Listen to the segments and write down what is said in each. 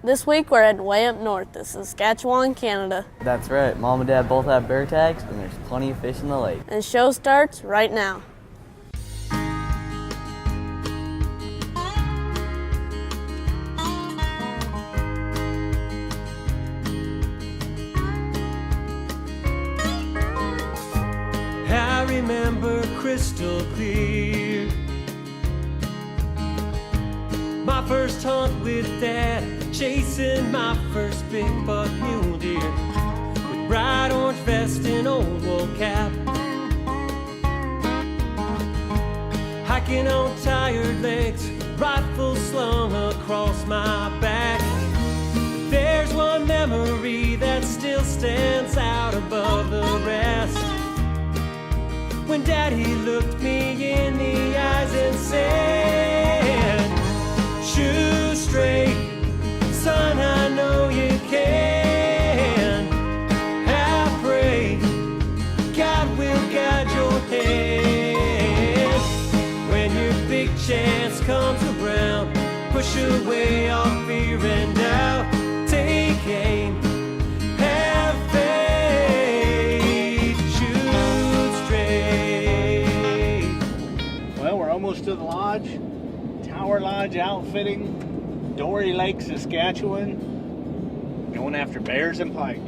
This week we're heading way up north to Saskatchewan, Canada. That's right. Mom and Dad both have bear tags, and there's plenty of fish in the lake. And the show starts right now. I remember crystal clear my first hunt with Dad, chasing my first big buck mule deer with bright orange vest and old wool cap, hiking on tired legs, rifle slung across my back. There's one memory that still stands out above the rest, when Daddy looked me in the eyes and said, "Shoot straight, son, I know you can. I pray God will guide your hand. When your big chance comes around, push away all fear and doubt. Take aim, have faith, shoot straight." Well, we're almost to the lodge. Tower Lodge Outfitting, Dory Lake, Saskatchewan. Going after bears and pike.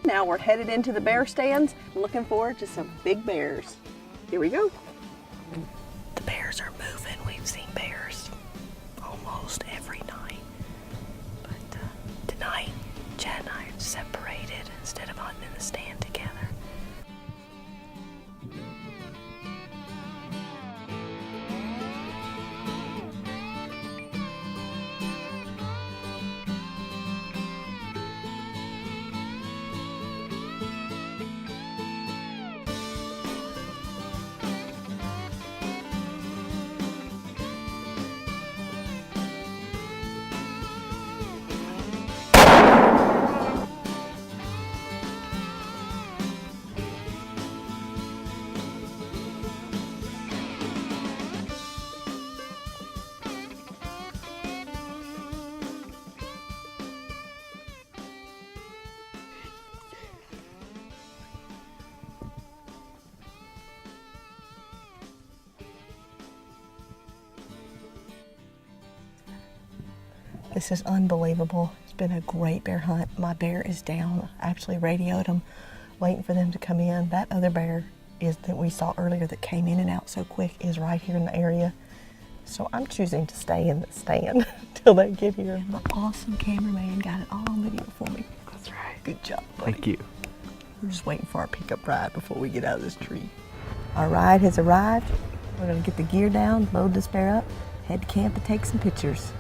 Now we're headed into the bear stands. Looking forward to some big bears. Here we go. The bears are moving. We've seen bears almost every night. But tonight, Chad and I are separated instead of hunting in the stand together. This is unbelievable. It's been a great bear hunt. My bear is down. I actually radioed them, waiting for them to come in. That other bear that we saw earlier that came in and out so quick is right here in the area. So I'm choosing to stay in the stand until they get here. My awesome cameraman got it all on video for me. That's right. Good job, buddy. Thank you. We're just waiting for our pickup ride before we get out of this tree. Our ride has arrived. We're gonna get the gear down, load this bear up, head to camp and take some pictures.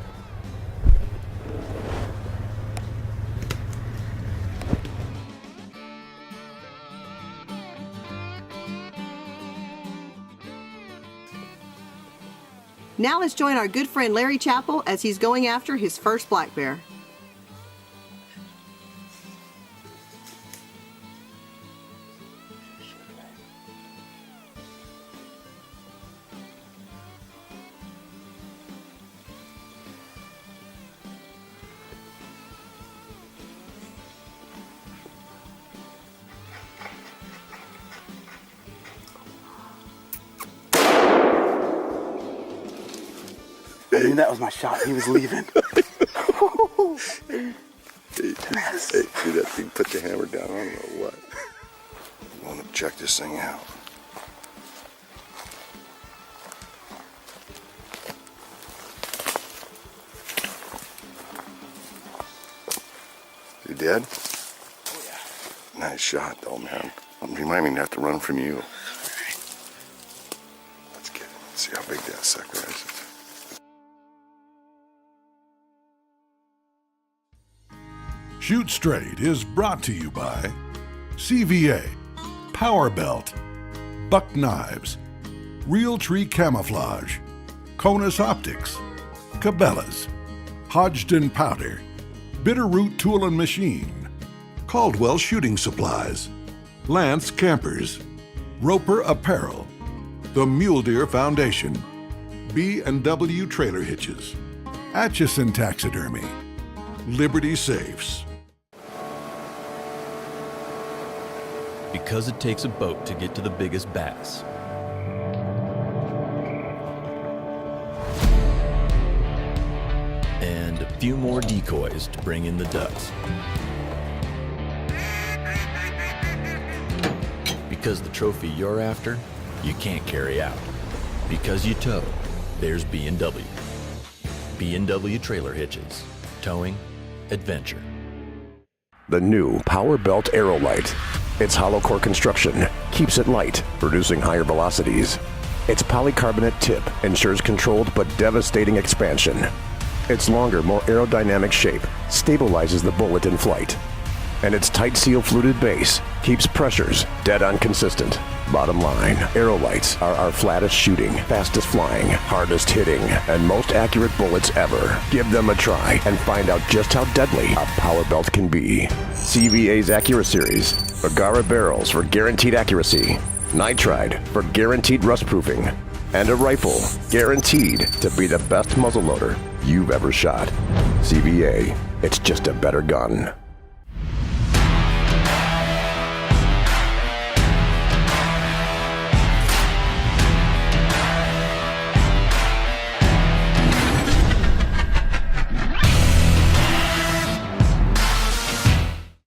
Now let's join our good friend Larry Chappell as he's going after his first black bear. I mean, that was my shot. He was leaving. Hey, do that thing. Put the hammer down. I don't know what. I want to check this thing out. You dead? Oh, yeah. Nice shot, though, man. Remind me not to run from you. Let's get it. See how big that sucker is. Shoot Straight is brought to you by CVA, Power Belt, Buck Knives, Real Tree Camouflage, Conus Optics, Cabela's, Hodgdon Powder, Bitterroot Tool and Machine, Caldwell Shooting Supplies, Lance Campers, Roper Apparel, the Mule Deer Foundation, B&W Trailer Hitches, Atchison Taxidermy, Liberty Safes. Because it takes a boat to get to the biggest bass. And a few more decoys to bring in the ducks. Because the trophy you're after, you can't carry out. Because you tow, there's B&W. B&W Trailer Hitches. Towing, adventure. The new PowerBelt Aerolite. Its hollow core construction keeps it light, producing higher velocities. Its polycarbonate tip ensures controlled but devastating expansion. Its longer, more aerodynamic shape stabilizes the bullet in flight. And its tight seal fluted base keeps pressures dead on consistent. Bottom line, Aerolites are our flattest shooting, fastest flying, hardest hitting, and most accurate bullets ever. Give them a try and find out just how deadly a PowerBelt can be. CVA's AccuraSeries, Bergara barrels for guaranteed accuracy, nitride for guaranteed rust-proofing, and a rifle guaranteed to be the best muzzleloader you've ever shot. CVA, it's just a better gun.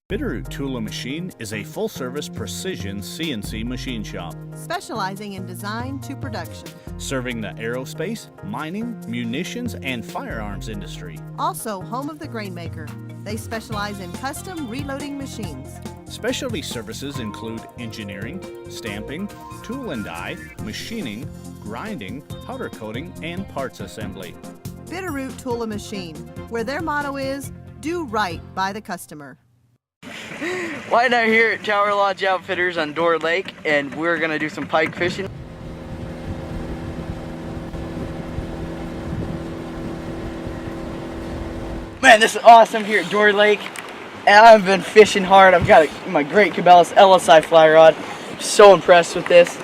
Bitterroot Tool and Machine is a full-service precision CNC machine shop, specializing in design to production, serving the aerospace, mining, munitions, and firearms industry. Also home of the Grainmaker. They specialize in custom reloading machines. Specialty services include engineering, stamping, tool and die, machining, grinding, powder coating, and parts assembly. Bitterroot Tool and Machine, where their motto is, do right by the customer. White and I are here at Tower Lodge Outfitters on Door Lake, and we're gonna do some pike fishing. Man, this is awesome here at Door Lake, and I've been fishing hard. I've got my great Cabela's LSI fly rod. So impressed with this.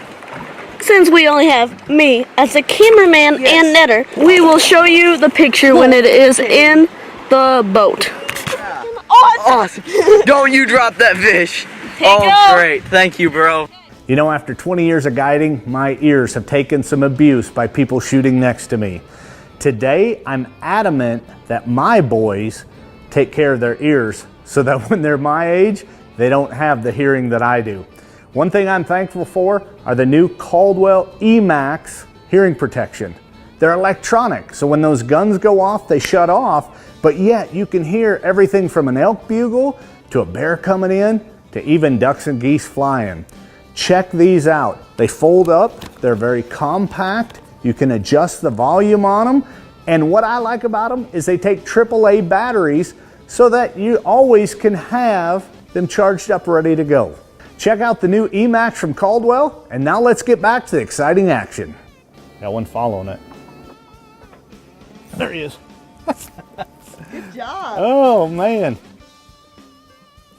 Since we only have me as a cameraman and netter, we will show you the picture when it is in the boat. Awesome. Don't you drop that fish. Great. Thank you, bro. You know, after 20 years of guiding, my ears have taken some abuse by people shooting next to me. Today, I'm adamant that my boys take care of their ears so that when they're my age, they don't have the hearing that I do. One thing I'm thankful for are the new Caldwell E-Max hearing protection. They're electronic, so when those guns go off, they shut off, but yet you can hear everything from an elk bugle to a bear coming in to even ducks and geese flying. Check these out. They fold up, they're very compact, you can adjust the volume on them, and what I like about them is they take AAA batteries so that you always can have them charged up ready to go. Check out the new E-Max from Caldwell, and now let's get back to the exciting action. Got one following it. There he is. Good job. Oh man.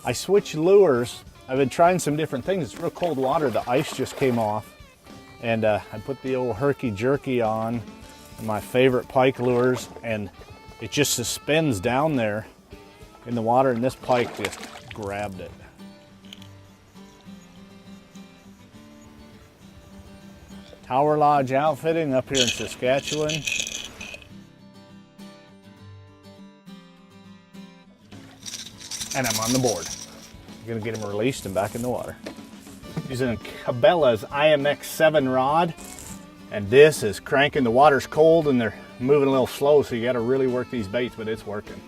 I switched lures. I've been trying some different things. It's real cold water. The ice just came off. And I put the old herky jerky on, my favorite pike lures, and it just suspends down there in the water, and this pike just grabbed it. Tower Lodge Outfitting up here in Saskatchewan. And I'm on the board. I'm gonna get him released and back in the water. Using Cabela's IMX7 rod, and this is cranking. The water's cold and they're moving a little slow, so you gotta really work these baits, but it's working.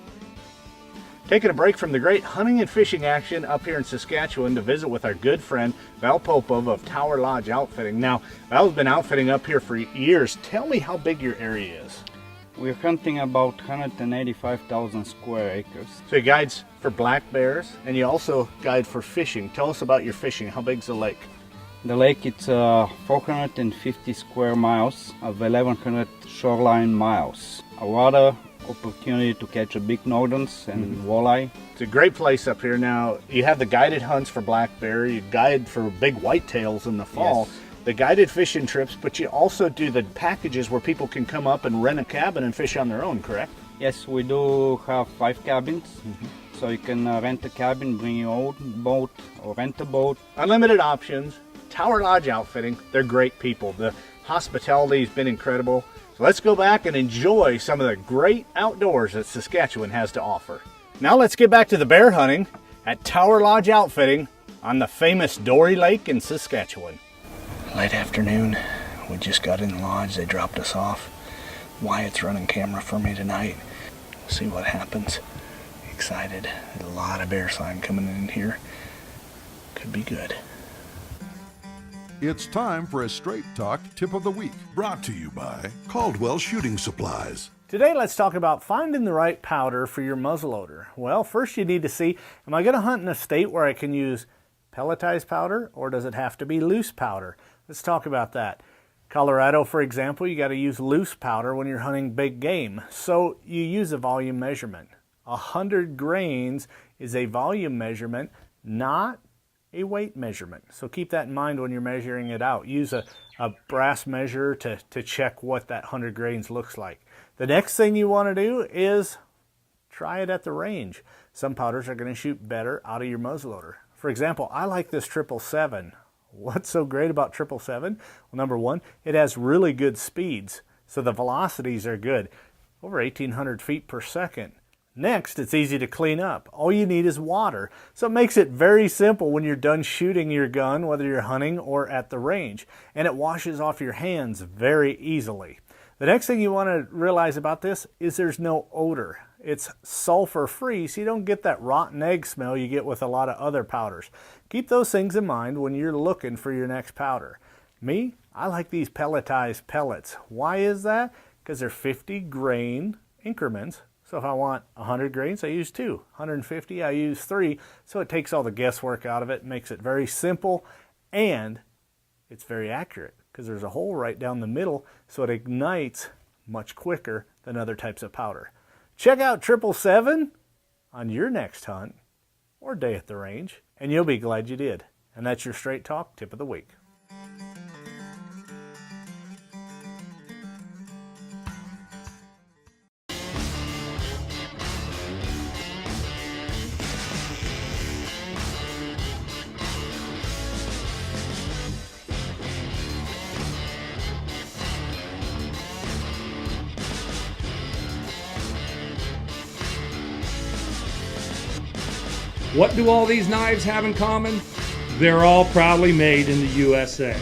Taking a break from the great hunting and fishing action up here in Saskatchewan to visit with our good friend Val Popov of Tower Lodge Outfitting. Now, Val's been outfitting up here for years. Tell me how big your area is. We're hunting about 185,000 square acres. So you guides for black bears, and you also guide for fishing. Tell us about your fishing. How big's the lake? The lake, it's 450 square miles of 1,100 shoreline miles. Our water opportunity to catch a big northerns and walleye. It's a great place up here. Now, you have the guided hunts for black bear, you guide for big whitetails in the fall, Yes. the guided fishing trips, but you also do the packages where people can come up and rent a cabin and fish on their own, correct? Yes, we do have 5 cabins. So you can rent a cabin, bring your own boat or rent a boat. Unlimited options. Tower Lodge Outfitting, they're great people. The hospitality has been incredible. So let's go back and enjoy some of the great outdoors that Saskatchewan has to offer. Now let's get back to the bear hunting at Tower Lodge Outfitting on the famous Dory Lake in Saskatchewan. Late afternoon, we just got in the lodge. They dropped us off. Wyatt's running camera for me tonight. See what happens. Excited. There's a lot of bear sign coming in here. Could be good. It's time for a Straight Talk Tip of the Week, brought to you by Caldwell Shooting Supplies. Today, let's talk about finding the right powder for your muzzleloader. Well, first you need to see, am I going to hunt in a state where I can use pelletized powder, or does it have to be loose powder? Let's talk about that. Colorado, for example, you got to use loose powder when you're hunting big game. So you use a volume measurement. 100 grains is a volume measurement, not a weight measurement. So keep that in mind when you're measuring it out. Use a brass measure to check what that 100 grains looks like. The next thing you want to do is try it at the range. Some powders are going to shoot better out of your muzzleloader. For example, I like this 777. What's so great about 777? Well, number one, it has really good speeds, so the velocities are good, over 1,800 feet per second. Next, it's easy to clean up. All you need is water, so it makes it very simple when you're done shooting your gun, whether you're hunting or at the range, and it washes off your hands very easily. The next thing you want to realize about this is there's no odor. It's sulfur-free, so you don't get that rotten egg smell you get with a lot of other powders. Keep those things in mind when you're looking for your next powder. Me, I like these pelletized pellets. Why is that? Because they're 50 grain increments. So if I want 100 grains, I use 2. 150, I use 3. So it takes all the guesswork out of it, makes it very simple, and it's very accurate because there's a hole right down the middle, so it ignites much quicker than other types of powder. Check out 777 on your next hunt or day at the range, and you'll be glad you did. And that's your Straight Talk Tip of the Week. What do all these knives have in common? They're all proudly made in the USA.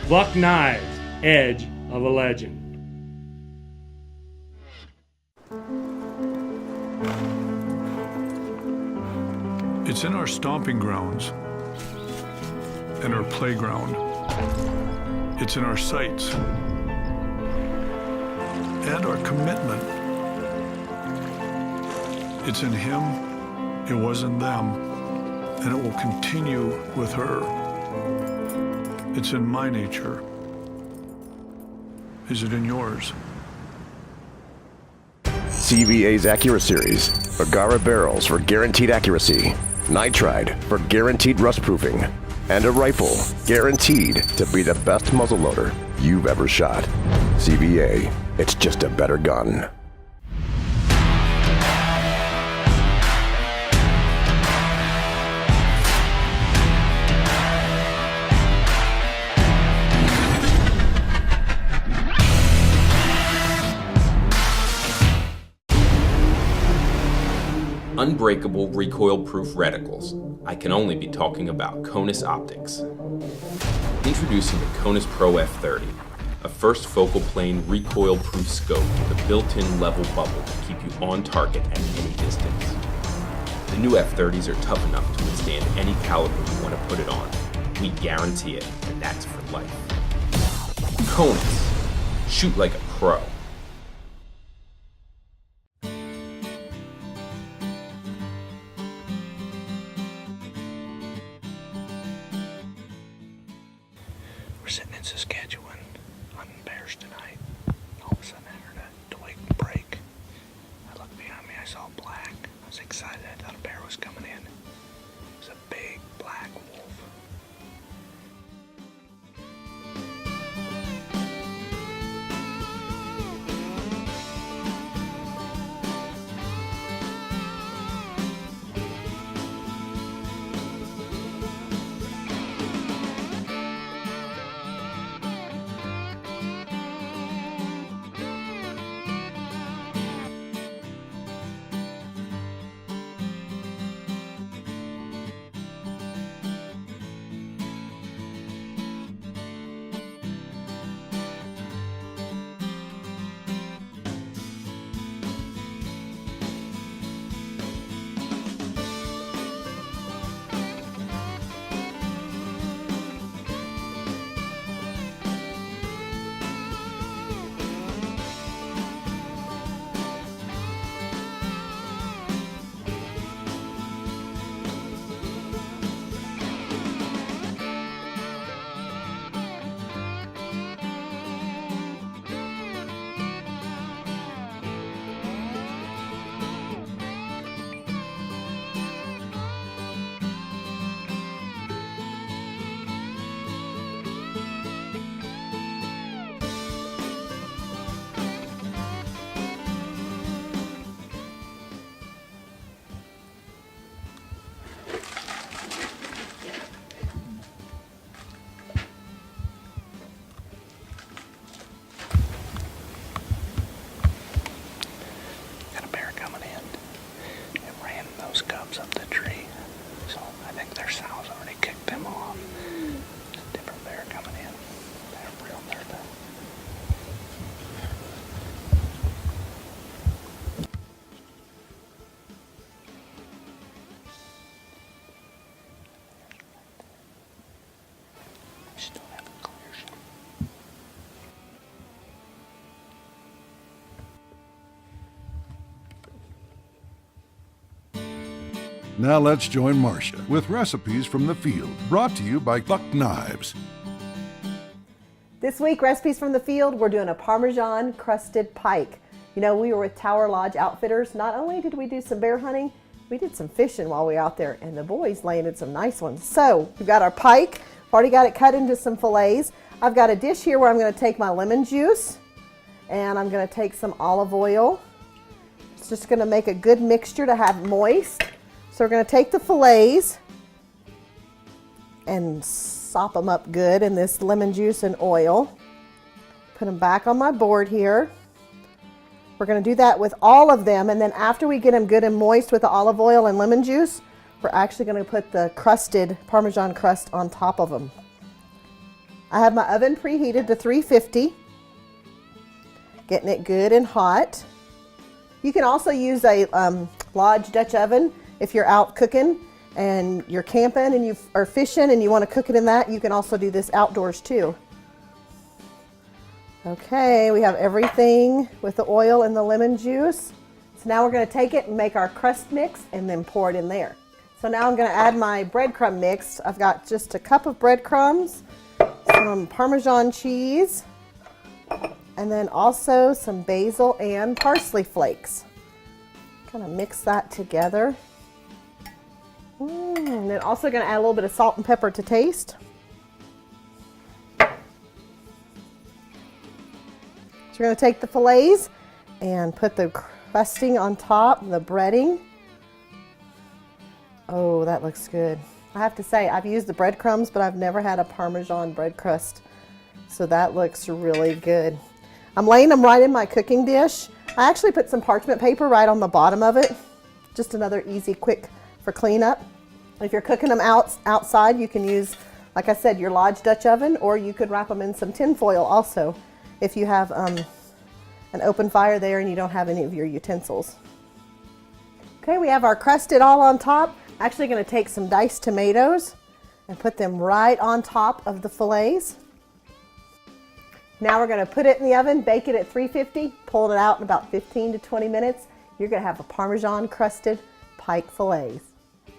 Buck Knives, edge of a legend. It's in our stomping grounds and our playground. It's in our sights and our commitment. It's in him, it was in them, and it will continue with her. It's in my nature. Is it in yours? CVA's AccuraSeries. Agara barrels for guaranteed accuracy. Nitride for guaranteed rust proofing. And a rifle guaranteed to be the best muzzleloader you've ever shot. CVA, it's just a better gun. Unbreakable recoil-proof reticles. I can only be talking about Conus Optics. Introducing the Conus Pro F30, a first focal plane recoil-proof scope with a built-in level bubble to keep you on target at any distance. The new F30s are tough enough to withstand any caliber you want to put it on. We guarantee it, and that's for life. Conus. Shoot like a pro. We're sitting in Saskatchewan hunting bears tonight. All of a sudden I heard a twig break. Now let's join Marcia with recipes from the field, brought to you by Buck Knives. This week, Recipes from the Field, we're doing a Parmesan crusted pike. You know, we were with Tower Lodge Outfitters. Not only did we do some bear hunting, we did some fishing while we were out there, and the boys landed some nice ones. So we've got our pike. I've already got it cut into some fillets. I've got a dish here where I'm going to take my lemon juice, and I'm going to take some olive oil. It's just going to make a good mixture to have moist. So we're going to take the fillets and sop them up good in this lemon juice and oil. Put them back on my board here. We're going to do that with all of them, and then after we get them good and moist with the olive oil and lemon juice, we're actually going to put the crusted Parmesan crust on top of them. I have my oven preheated to 350, getting it good and hot. You can also use a Lodge Dutch oven if you're out cooking and you're camping and you are fishing and you want to cook it in that. You can also do this outdoors too. Okay, we have everything with the oil and the lemon juice. So now we're going to take it and make our crust mix and then pour it in there. So now I'm going to add my breadcrumb mix. I've got just a cup of breadcrumbs, some Parmesan cheese, and then also some basil and parsley flakes. Kind of mix that together. And then also going to add a little bit of salt and pepper to taste. So we're going to take the fillets and put the crusting on top, the breading. Oh, that looks good. I have to say, I've used the breadcrumbs, but I've never had a Parmesan bread crust. So that looks really good. I'm laying them right in my cooking dish. I actually put some parchment paper right on the bottom of it. Just another easy, quick for cleanup. If you're cooking them outside, you can use, like I said, your Lodge Dutch oven, or you could wrap them in some tin foil also if you have an open fire there and you don't have any of your utensils. Okay, we have our crusted all on top. Actually going to take some diced tomatoes and put them right on top of the fillets. Now we're going to put it in the oven, bake it at 350, pull it out in about 15 to 20 minutes. You're going to have a Parmesan crusted pike fillets.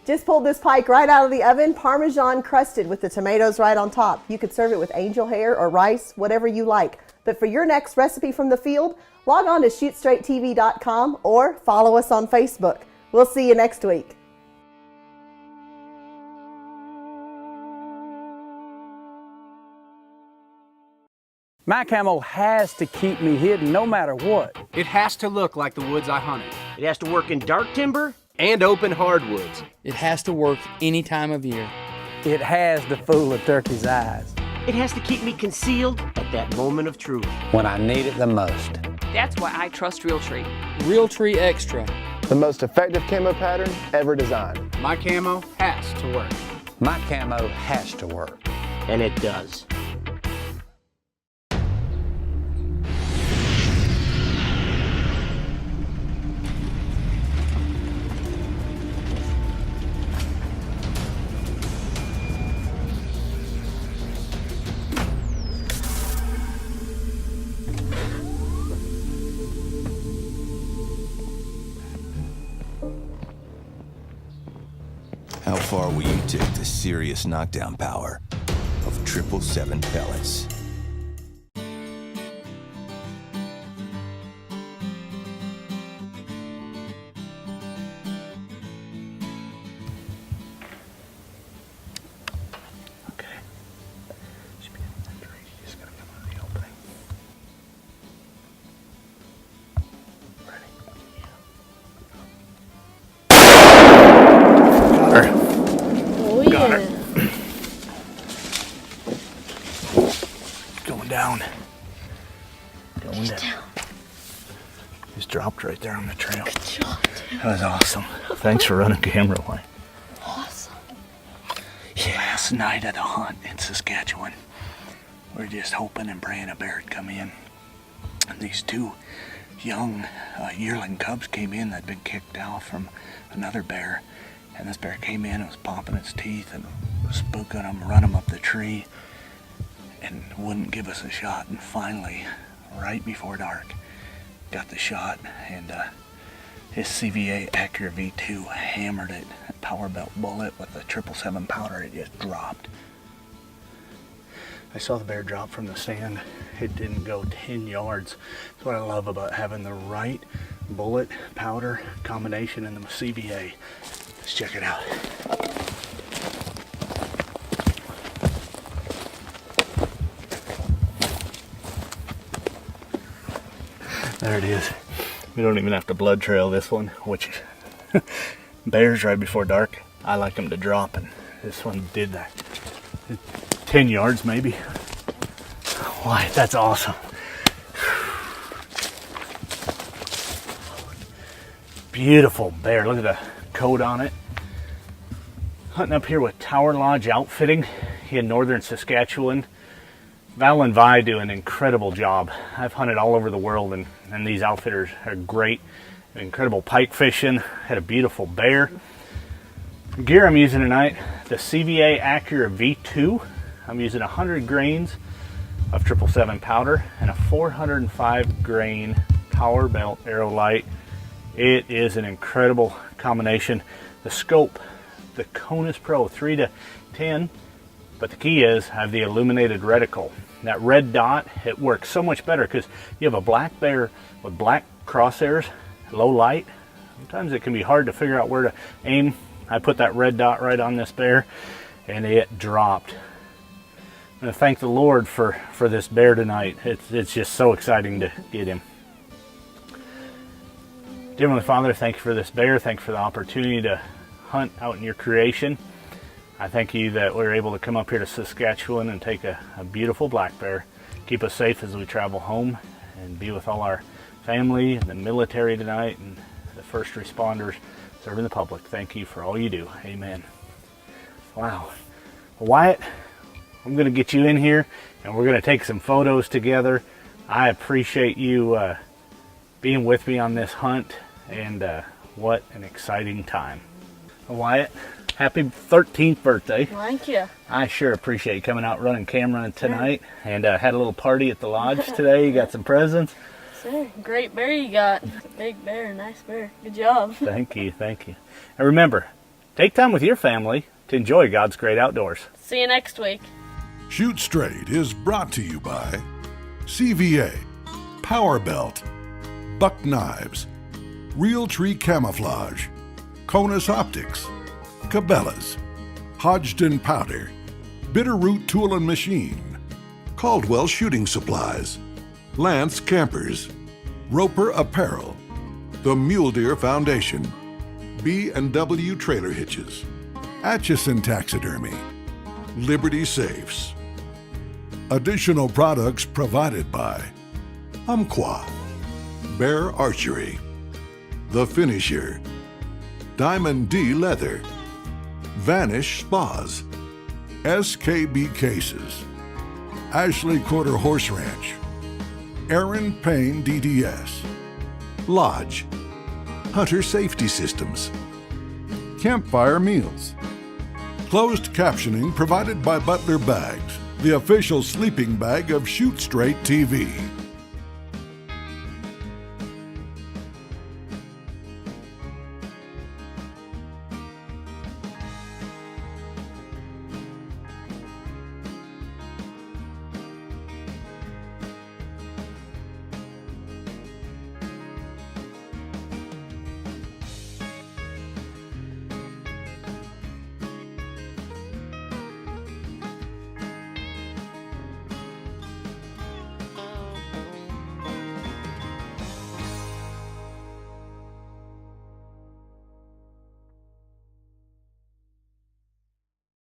Just pulled this pike right out of the oven, Parmesan crusted with the tomatoes right on top. You could serve it with angel hair or rice, whatever you like. But for your next recipe from the field, log on to shootstraighttv.com or follow us on Facebook. We'll see you next week. My camo has to keep me hidden no matter what. It has to look like the woods I hunted. It has to work in dark timber and open hardwoods. It has to work any time of year. It has to fool a turkey's eyes. It has to keep me concealed at that moment of truth. When I need it the most. That's why I trust Realtree. Realtree Extra. The most effective camo pattern ever designed. My camo has to work. My camo has to work. And it does. How far will you take the serious knockdown power of 777 pellets? Just dropped right there on the trail. Good job, dude. That was awesome. Thanks for running camera away. Awesome. Last night at the hunt in Saskatchewan, we were just hoping and praying a bear would come in. And these two young yearling cubs came in that'd been kicked out from another bear. And this bear came in and was popping its teeth and was spooking them, run them up the tree, and wouldn't give us a shot. And finally, right before dark, got the shot, and His CVA Accura V2 hammered it. That power belt bullet with the 777 powder, it just dropped. I saw the bear drop from the stand. It didn't go 10 yards. That's what I love about having the right bullet powder combination in the CVA. Let's check it out. There it is. We don't even have to blood trail this one, which bears right before dark, I like them to drop, and this one did that. 10 yards maybe. Why, that's awesome. Beautiful bear. Look at the coat on it. Hunting up here with Tower Lodge Outfitting in northern Saskatchewan. Val and Vi do an incredible job. I've hunted all over the world, and these outfitters are great. Incredible pike fishing. Had a beautiful bear. The gear I'm using tonight, the CVA Accura V2. I'm using 100 grains of 777 powder and a 405 grain power belt Aerolite. It is an incredible combination. The scope, the Conus Pro 3 to 10, but the key is I have the illuminated reticle. That red dot, it works so much better because you have a black bear with black crosshairs, low light. Sometimes it can be hard to figure out where to aim. I put that red dot right on this bear and it dropped. I'm going to thank the Lord for this bear tonight. It's just so exciting to get him. Dear Heavenly Father, thank you for this bear. Thank you for the opportunity to hunt out in your creation. I thank you that we're able to come up here to Saskatchewan and take a beautiful black bear. Keep us safe as we travel home, and be with all our family and the military tonight and the first responders serving the public. Thank you for all you do. Amen. Wow. Well, Wyatt, I'm going to get you in here and we're going to take some photos together. I appreciate you being with me on this hunt, and what an exciting time. Well, Wyatt, happy 13th birthday. Thank you. I sure appreciate you coming out running camera tonight, and had a little party at the lodge today. You got some presents. Sir, great bear you got. It's a big bear, nice bear. Good job. Thank you, thank you. And remember, take time with your family to enjoy God's great outdoors. See you next week. Shoot Straight is brought to you by CVA, Power Belt, Buck Knives, Realtree Camouflage, Conus Optics, Cabela's, Hodgdon Powder, Bitterroot Tool and Machine, Caldwell Shooting Supplies, Lance Campers, Roper Apparel, the Mule Deer Foundation, B&W Trailer Hitches, Atchison Taxidermy, Liberty Safes. Additional products provided by Umpqua, Bear Archery, The Finisher, Diamond D Leather, Vanish Spas, SKB Cases, Ashley Quarter Horse Ranch, Aaron Payne DDS, Lodge, Hunter Safety Systems, Campfire Meals. Closed captioning provided by Butler Bags, the official sleeping bag of Shoot Straight TV.